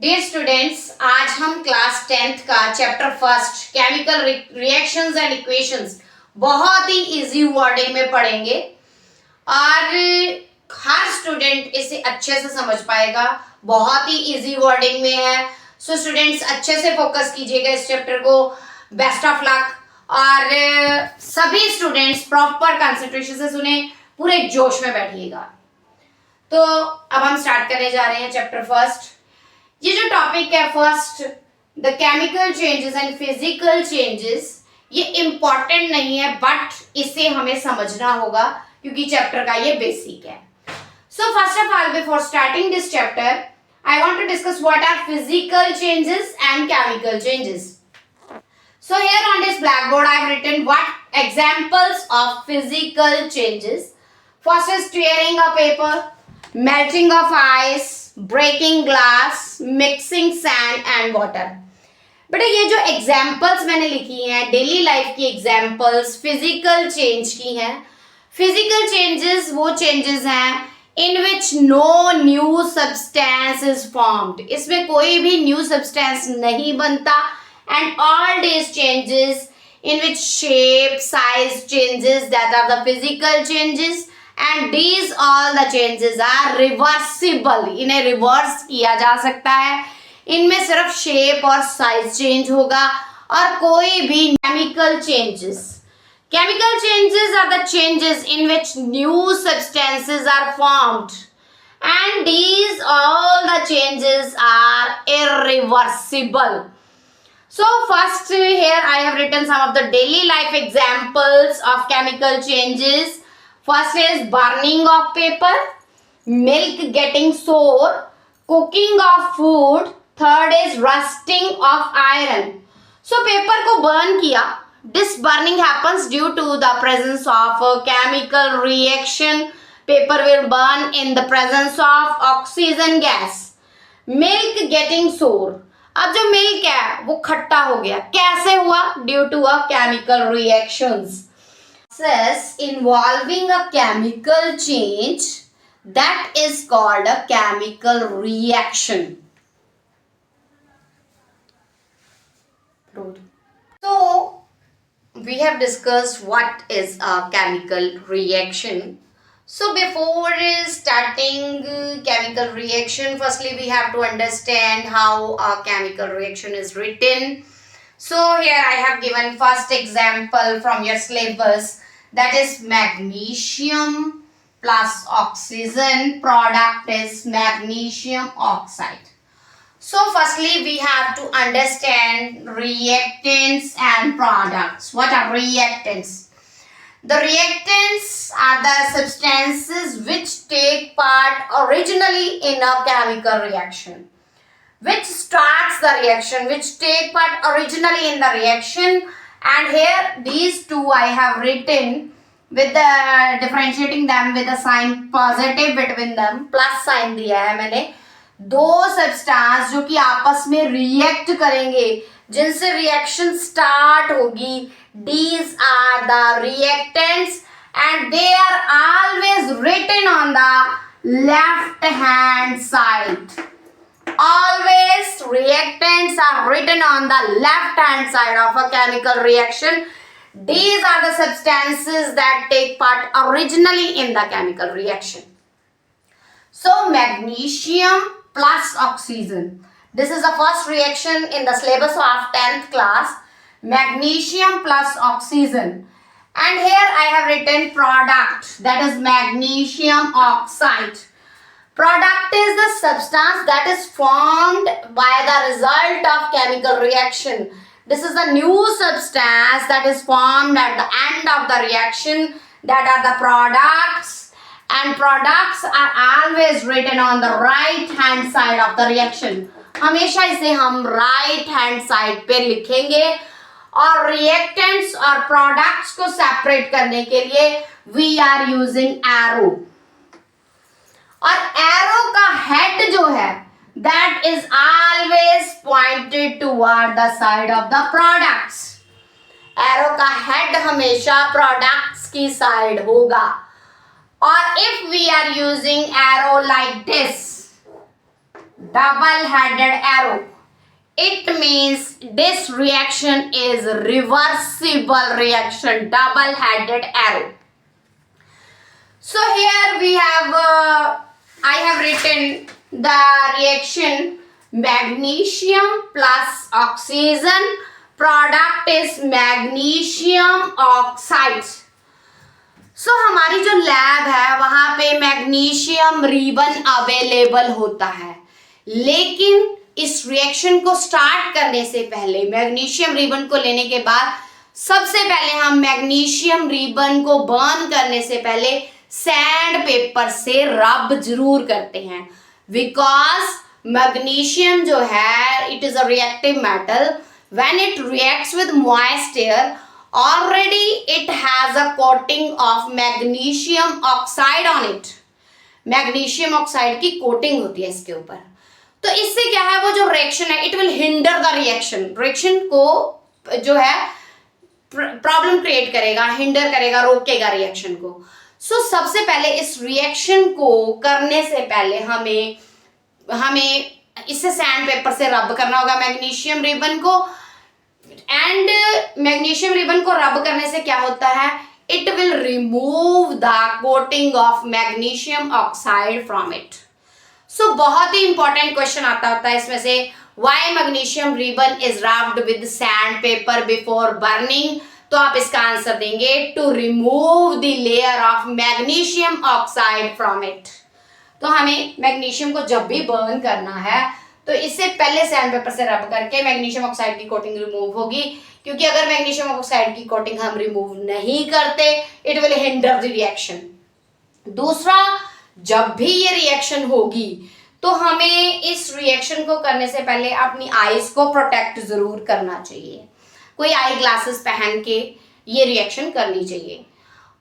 Dear students, आज हम class 10th का chapter first chemical reactions and equations बहुत ही इजी वर्डिंग में पढ़ेंगे और हर स्टूडेंट इसे अच्छे से समझ पाएगा। बहुत ही इजी वर्डिंग में है। सो स्टूडेंट्स अच्छे से फोकस कीजिएगा इस चैप्टर को। Best of luck. और सभी स्टूडेंट्स प्रॉपर कंसंट्रेशन से सुने, पूरे जोश में बैठिएगा। तो अब हम स्टार्ट करने जा रहे हैं चैप्टर फर्स्ट। ये जो टॉपिक है first, the chemical changes and physical changes, ये इम्पॉर्टेंट नहीं है बट इसे हमें समझना होगा क्योंकि चैप्टर का ये बेसिक है। So first of all, before starting this chapter, I want to discuss what are physical changes and chemical changes. So here on this blackboard I have written what examples of physical changes. First is tearing a paper, melting of ice, breaking glass, mixing sand and water. बेटा ये जो examples मैंने लिखी हैं daily life की examples physical change की हैं। Physical changes वो चेंजेस हैं in which no new substance is formed. इसमें कोई भी न्यू सब्सटेंस नहीं बनता। And all these changes in which shape, size changes, that are the physical changes, and these all the changes are reversible. इन्हें reverse किया जा सकता है। इनमें सिर्फ शेप और साइज चेंज होगा और कोई भी chemical changes. Chemical changes are the changes in which new substances are formed, and these all the changes are irreversible. So first here I have written some of the daily life examples of chemical changes. First is burning of paper, milk getting sour, cooking of food. Third is rusting of iron. So paper को burn किया. This burning happens due to the presence of a chemical reaction. Paper will burn in the presence of oxygen gas. Milk getting sour. अब जो milk है वो खट्टा हो गया। कैसे हुआ? Due to a chemical reactions. Process involving a chemical change that is called a chemical reaction. So we have discussed what is a chemical reaction. So before starting chemical reaction, firstly we have to understand how a chemical reaction is written. So here I have given first example from your syllabus, that is magnesium plus oxygen. Product is magnesium oxide. So firstly we have to understand reactants and products. What are reactants? The reactants are the substances which take part originally in a chemical reaction, which starts the reaction, which take part originally in the reaction. And here these two I have written with the differentiating them with a sign positive between them, plus sign दिया है मैंने। दो substance जो कि आपस में react करेंगे, जिनसे रिएक्शन स्टार्ट होगी, these are the reactants and they are always written on the left hand side. Always reactants are written on the left hand side of a chemical reaction. These are the substances that take part originally in the chemical reaction. So magnesium plus oxygen. This is the first reaction in the syllabus of 10th class. Magnesium plus oxygen. And here I have written product, that is magnesium oxide. Product is the substance that is formed by the result of chemical reaction. This is the new substance that is formed at the end of the reaction, that are the products. And products are always written on the right hand side of the reaction. हमेशा इसे हम right hand side पे लिखेंगे और reactants और products को separate करने के लिए we are using arrow. और arrow का head जो है that is always pointed toward the side of the products. Arrow का head हमेशा products की side होगा। और if we are using arrow like this, double-headed arrow. It means this reaction is reversible reaction, double-headed arrow. So here we have, I have written the reaction magnesium plus oxygen. Product is magnesium oxide. So हमारी जो lab है वहां पे magnesium ribbon available होता है, लेकिन इस reaction को स्टार्ट करने से पहले मैग्नीशियम रिबन को लेने के बाद सबसे पहले हम मैग्नीशियम रिबन को बर्न करने से पहले सैंड पेपर से रब जरूर करते हैं, बिकॉज मैग्नीशियम जो है it is a reactive metal. When it reacts with moist air already it has a coating of magnesium oxide on it. Magnesium oxide की कोटिंग होती है इसके ऊपर. तो इससे क्या है, वो जो रिएक्शन है it will hinder the reaction को जो है प्रॉब्लम क्रिएट करेगा, हिंडर करेगा, रोकेगा रिएक्शन को. सो सबसे पहले इस रिएक्शन को करने से पहले हमें इससे सैंड पेपर से रब करना होगा मैग्नीशियम रिबन को. एंड मैग्नीशियम रिबन को रब करने से क्या होता है, it will remove the coating of magnesium oxide from it. So बहुत ही इंपॉर्टेंट क्वेश्चन आता होता है इसमें से, why magnesium ribbon is rubbed with sand paper before burning. तो आप इसका आंसर देंगे to remove the layer of magnesium oxide from it. तो हमें मैग्नीशियम को जब भी बर्न करना है तो इससे पहले सैंड पेपर से रब करके मैग्नीशियम ऑक्साइड की कोटिंग रिमूव होगी, क्योंकि अगर मैग्नीशियम ऑक्साइड की कोटिंग हम रिमूव नहीं करते it will hinder the reaction. दूसरा, जब भी ये रिएक्शन होगी तो हमें इस रिएक्शन को करने से पहले अपनी आईज को प्रोटेक्ट जरूर करना चाहिए. कोई आई ग्लासेस पहन के ये रिएक्शन करनी चाहिए,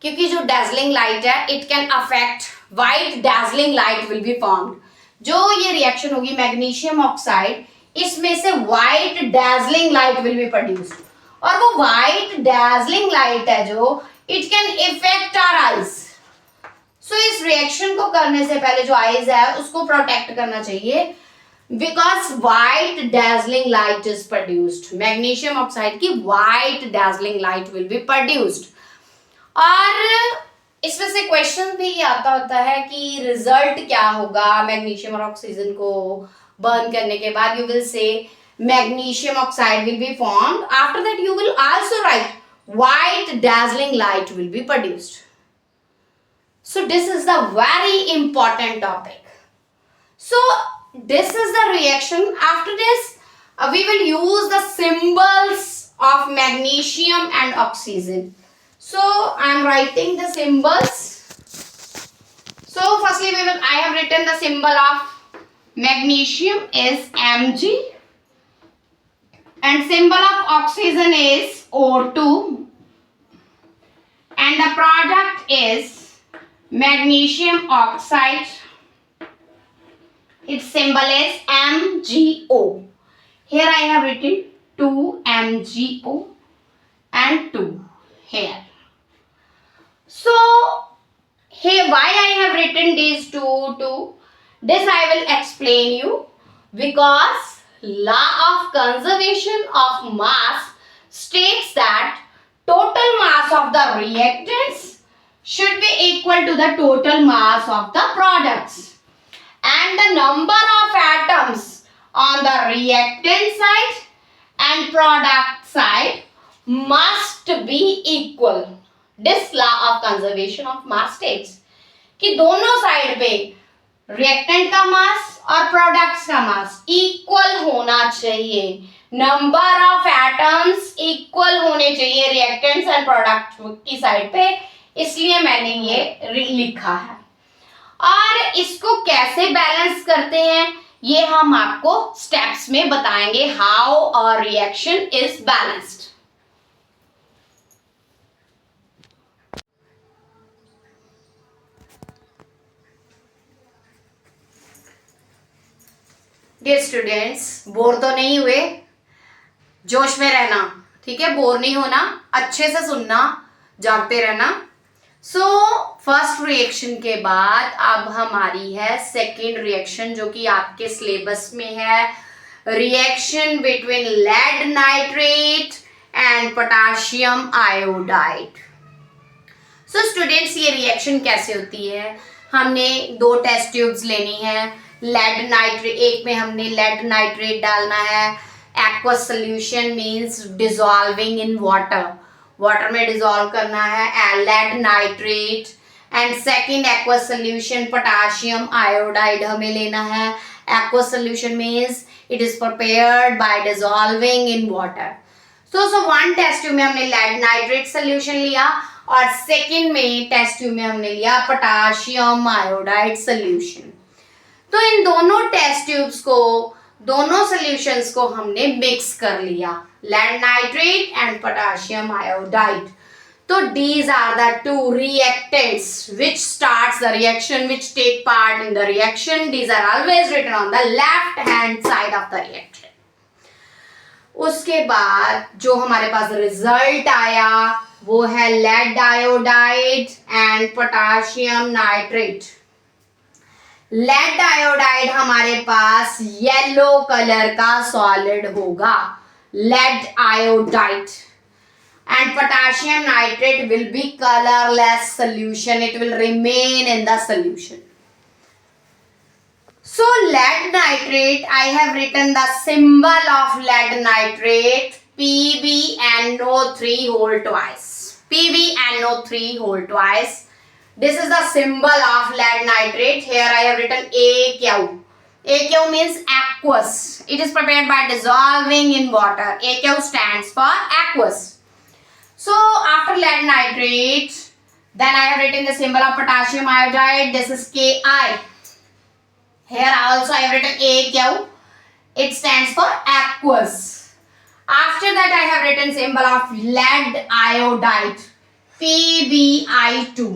क्योंकि जो डैजलिंग लाइट है it can affect white dazzling light will be formed. जो ये रिएक्शन होगी मैग्नीशियम ऑक्साइड, इसमें से white dazzling light will be produced, और वो व्हाइट डैजलिंग लाइट है जो it can effect our eyes. So इस रिएक्शन को करने से पहले जो आईज है उसको प्रोटेक्ट करना चाहिए, because white dazzling light is produced. Magnesium oxide की white dazzling light will be produced. और इसमें से क्वेश्चन भी आता होता है कि रिजल्ट क्या होगा मैग्नीशियम और ऑक्सीजन को बर्न करने के बाद. You will say magnesium oxide will be formed. After that you will also right white dazzling light will be produced. So this is the very important topic. So this is the reaction. After this we will use the symbols of magnesium and oxygen. So I am writing the symbols. So firstly I have written the symbol of magnesium is Mg and symbol of oxygen is O2 and the product is magnesium oxide. Its symbol is MgO. Here I have written 2MgO and 2 here. So here why I have written these two, this I will explain you, because law of conservation of mass states that total mass of the reactants should be equal to the total mass of the products. And the number of atoms on the reactant side and product side must be equal. This law of conservation of mass states कि दोनों side पे reactant का मास और products का mass equal होना चाहिए. Number of atoms equal होने चाहिए रिएक्टेंट्स एंड प्रोडक्ट की साइड पे, इसलिए मैंने ये लिखा है. और इसको कैसे बैलेंस करते हैं ये हम आपको स्टेप्स में बताएंगे, how a reaction is balanced. Dear students, bore तो नहीं हुए? जोश में रहना, ठीक है, बोर नहीं होना, अच्छे से सुनना, जागते रहना. सो फर्स्ट रिएक्शन के बाद अब हमारी है सेकेंड रिएक्शन, जो कि आपके सिलेबस में है, reaction between lead nitrate and potassium iodide. So students, ये रिएक्शन कैसे होती है? हमने 2 टेस्ट ट्यूब्स लेनी है, लेड नाइट्रेट, एक में हमने लेड नाइट्रेट डालना है, aqueous solution means dissolving in water, water में डिसॉल्व करना है lead nitrate, and second aqueous solution potassium iodide हमें लेना है। Aqueous solution means it is prepared by dissolving in water. So one test tube में हमने लेड नाइट्रेट सोल्यूशन लिया और सेकंड में टेस्ट ट्यूब में हमने लिया पोटाशियम आयोडाइड सोल्यूशन। तो इन दोनों टेस्ट ट्यूब्स को, दोनों सॉल्यूशंस को हमने मिक्स कर लिया, lead nitrate and potassium iodide. तो these are the 2 reactants which starts the reaction, which take part in the reaction. These are always written on the left hand side of the reaction. उसके बाद जो हमारे पास result आया वो है lead iodide and potassium nitrate. Lead iodide हमारे पास yellow colour का सॉलिड होगा, lead iodide, and potassium nitrate will be colorless solution, it will remain in the solution. So lead nitrate, I have written the symbol of lead nitrate PbNO3 whole twice, PbNO3 whole twice. This is the symbol of lead nitrate. Here I have written AQ. AQ means aqueous, it is prepared by dissolving in water. AQ stands for aqueous. So after lead nitrate, then I have written the symbol of potassium iodide. This is Ki. Here also I have written AQ. It stands for aqueous. After that I have written symbol of lead iodide, PbI2.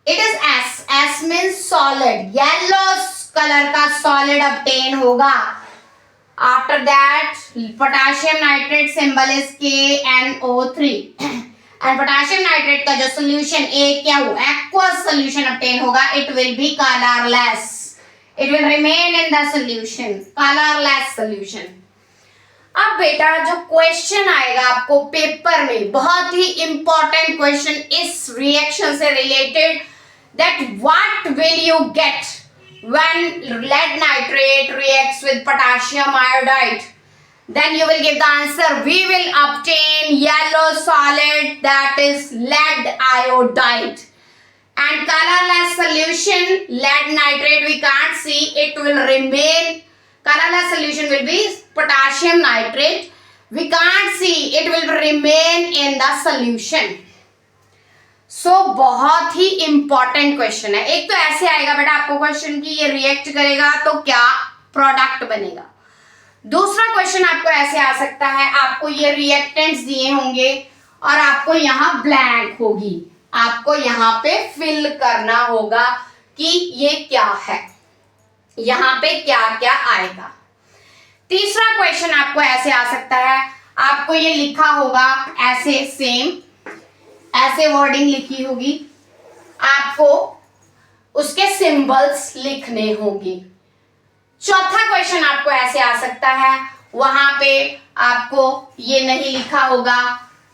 It is S. S means solid. Yellow color का solid obtain होगा. After that, potassium nitrate symbol is KNO3 and potassium nitrate का जो solution AQ, aqueous solution obtain होगा, it will be colorless. It will remain in the solution, colorless solution. अब बेटा जो question आएगा आपको पेपर में, बहुत ही इंपॉर्टेंट क्वेश्चन इस रिएक्शन से related, that what will you get when lead nitrate reacts with potassium iodide? Then you will give the answer. We will obtain yellow solid, that is lead iodide, and colorless solution lead nitrate we can't see, it will remain. Colorless solution will be potassium nitrate, we can't see, it will remain in the solution. बहुत ही important question है। एक तो ऐसे आएगा बेटा आपको question कि ये रिएक्ट करेगा तो क्या प्रोडक्ट बनेगा। दूसरा क्वेश्चन आपको ऐसे आ सकता है, आपको ये रिएक्टेंट्स दिए होंगे और आपको यहाँ ब्लैंक होगी, आपको यहाँ पे फिल करना होगा कि ये क्या है, यहाँ पे क्या क्या आएगा। तीसरा क्वेश्चन आपको ऐसे आ सकता है, आपको ये लिखा होगा ऐसे, सेम ऐसे वर्डिंग लिखी होगी, आपको उसके सिंबल्स लिखने होंगे। चौथा क्वेश्चन आपको ऐसे आ सकता है, वहां पे आपको ये नहीं लिखा होगा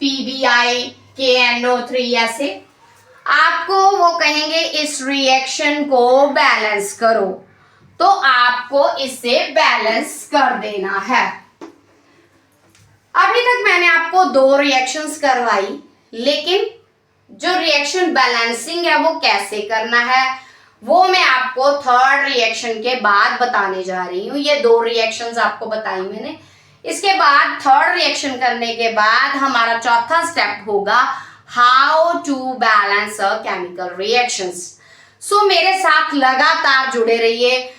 PbI KNO3 ऐसे, आपको वो कहेंगे इस रिएक्शन को बैलेंस करो, तो आपको इसे बैलेंस कर देना है। अभी तक मैंने आपको 2 रिएक्शंस करवाई, लेकिन जो रिएक्शन बैलेंसिंग है वो कैसे करना है वो मैं आपको थर्ड रिएक्शन के बाद बताने जा रही हूँ। ये 2 रिएक्शंस आपको बताई मैंने, इसके बाद थर्ड रिएक्शन करने के बाद हमारा चौथा स्टेप होगा how to balance a chemical reactions. So मेरे साथ लगातार जुड़े रहिए,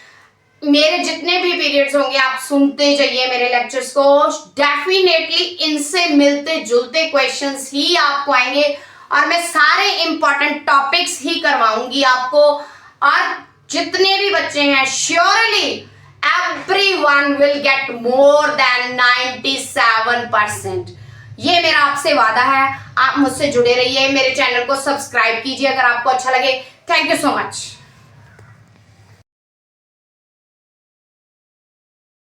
मेरे जितने भी पीरियड्स होंगे आप सुनते जाइए मेरे लेक्चर्स को, डेफिनेटली इनसे मिलते जुलते क्वेश्चंस ही आपको आएंगे और मैं सारे इंपॉर्टेंट टॉपिक्स ही करवाऊंगी आपको। और जितने भी बच्चे हैं surely everyone will get more than 97%। ये मेरा आपसे वादा है। आप मुझसे जुड़े रहिए, मेरे चैनल को सब्सक्राइब कीजिए अगर आपको अच्छा लगे। Thank you so much.